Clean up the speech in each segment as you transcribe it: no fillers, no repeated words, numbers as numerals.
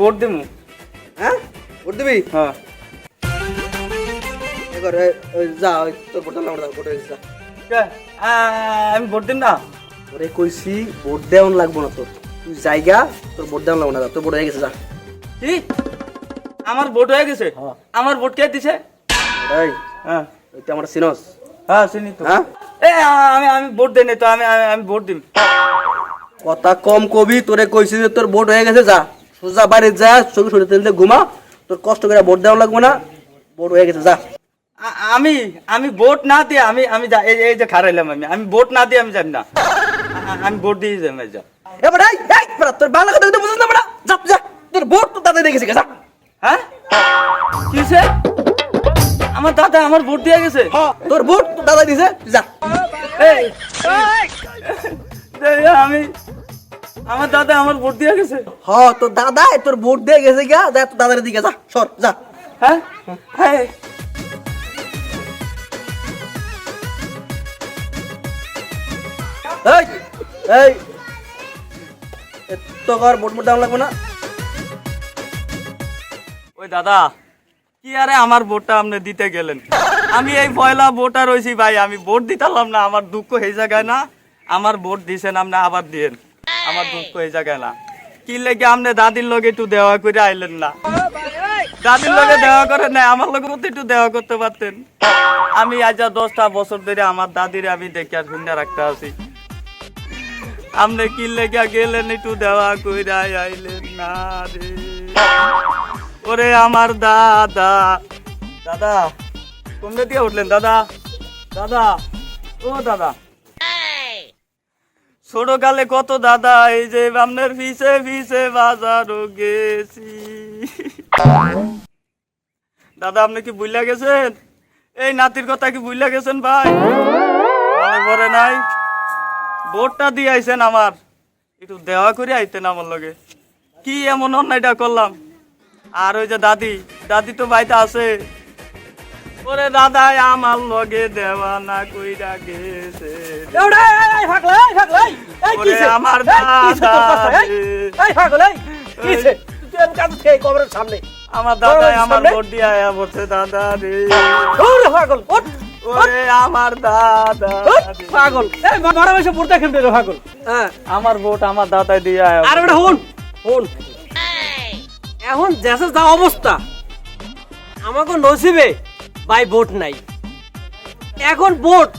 Vote দিমু। হ্যাঁ vote দিবি? হ্যাঁ এবার যা তোর ভোট দাও ভোট হয়ে গেছে আমি ভোট দিম না। ওরে কইছি ভোট দেওয়ান লাগবো না তোর, তুই জায়গা তোর ভোট দেওয়ান লাগবো না, তোর ভোট হয়ে গেছে যা। কি আমার ভোট হয়ে গেছে? আমার ভোট কে দিছে? এই হ্যাঁ ওই তো আমার সিনস। হ্যাঁ চিনি তো। হ্যাঁ আমি ভোট দেই নাই তো, আমি ভোট দিম। কথা কম কবি, তোরে কইছি যে তোর ভোট হয়ে গেছে যা, সোজা বাড়ি যা, চোখে সরে তেল দিয়ে ঘুমা, তোর কষ্ট করে ভোট দেওয়া লাগবে না, ভোট হয়ে গেছে যা। আমি ভোট না দিয়ে আমি এই যে খারাইলাম, আমি ভোট না দিয়ে আমি যাই না, আমি ভোট দিয়ে যাই যা। এবার তোর বাংলা কথা কিন্তু বুঝছ না বড়া, যা যা, তোর ভোট তো দাদা দিয়ে গেছে যা। হ্যাঁ কি হইছে? আমার দাদা আমার ভোট দিয়ে গেছে? হ্যাঁ তোর ভোট তো দাদা দিয়েছে যা। এই আমি আমার দাদা আমার ভোট দিয়ে গেছে? হ্যাঁ তোর দাদা তোর ভোট দিয়ে গেছে গা, যা তোর দাদার দিকে যা, সর যা। হ্যাঁ হ্যাঁ এই এই তো কর, ভোট ভোট দেওয়া লাগবে না। ওই দাদা কি আরে আমার ভোটটা আপনি দিতে গেলেন? আমি এই পয়লা ভোটার হইছি ভাই, আমি ভোট দিতাম না, আমার দুঃখ এই জায়গায় না। আমার ভোট দিছেন আপনি, আবার দিয়েন, আমার দুঃখ এই জায়গায় না। কি লেগে আপনি দাদির লগে একটু দেওয়া করে আইলেন না? দাদির লগে দেওয়া করে না, আমার লগে মতো একটু দেওয়া করতে পারতেন। আমি আজ 10টা বছর ধরে আমার দাদির আমি দেখে আর শুনে রাখতে আছি, আপনি কি লেগে গেলেন একটু দেওয়া করে আইলেন না রে? ওরে আমার দাদা, দাদা তোমরা দিয়ে উঠলেন দাদা, দাদা ও দাদা, ছোট কালে কত দাদা এই যে আপনার পিছে পিছে বাজারও গেছি। দাদা আপনি কি ভুইলা গেছেন? এই নাতির কথা কি ভুইলা গেছেন ভাই? মনে পড়ে নাই? ভোটটা দিয়ে আইছেন আমার, একটু দেওয়া করে আইতেন আমার লগে। কি এমন অন্যায়টা করলাম? আর ওই যে দাদি, দাদি তো বাড়িতে আছে। ওরে দাদা আমার লগে দেওয়া না কইরা গেছে। ওরে আমার দাদা, আমার দাদা আমার ভোট দিয়ে আয়া বলছে দাদা রে। ওরে আমার দাদা পাগল, এই বড় বয়সে ভোট দেখেন রে পাগল। হ্যাঁ আমার ভোট আমার দাদাই দিয়ে আয়া। আর ওটা হুন হুন, এখন দেশের যা অবস্থা, আমাকে নসিবে ভাই ভোট নাই, এখন ভোট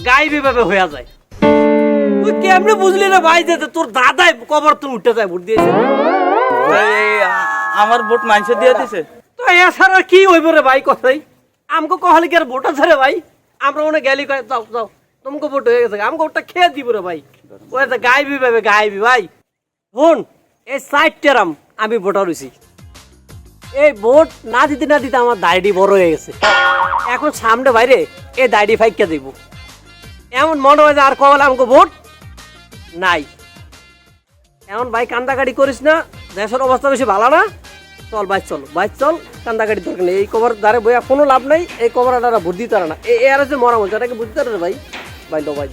গাইবি ভাবে হয়ে যায়। তুই কেমনে বুঝলি না ভাই যে তোর দাদাই কবর তো উঠে যায় ভোট দিয়েছে? আমার ভোট মানুষে দিয়ে দিছে তো এছাড়া কি হইব রে ভাই? কথাই আমাকে কহলে কি আর ভোট আছে রে ভাই? আমরা মনে গেলি কয়ে যাও যাও তোমাকে ভোট হয়ে গেছে, আমাকে ওটা খেয়ে দিব রে ভাই। ওই গাইবি ভাবে গাইবি ভাই। হুন এই 4 রাম আমি ভোটার হইছি, এই ভোট না দিতে না দিতে আমার দাড়ি বড় হয়ে গেছে। এখন সামনে বাইরে এই দাড়ি ফাইকা দিব, এমন মনে হয় যে আর কবে আমাকে ভোট নাই। এমন ভাই কান্দাকাটি করিস না, দেশের অবস্থা বেশি ভালো না। চল ভাই চল, ভাই চল, কান্দাকাটি দরকার নেই। এই কবর দ্বারে বইয়া কোনো লাভ নাই, এই কবরটা ভোট দিতে পারে না। এই আর যে মরা বলছে এটাকে বুঝতে পারে ভাই। ভাই লো ভাই।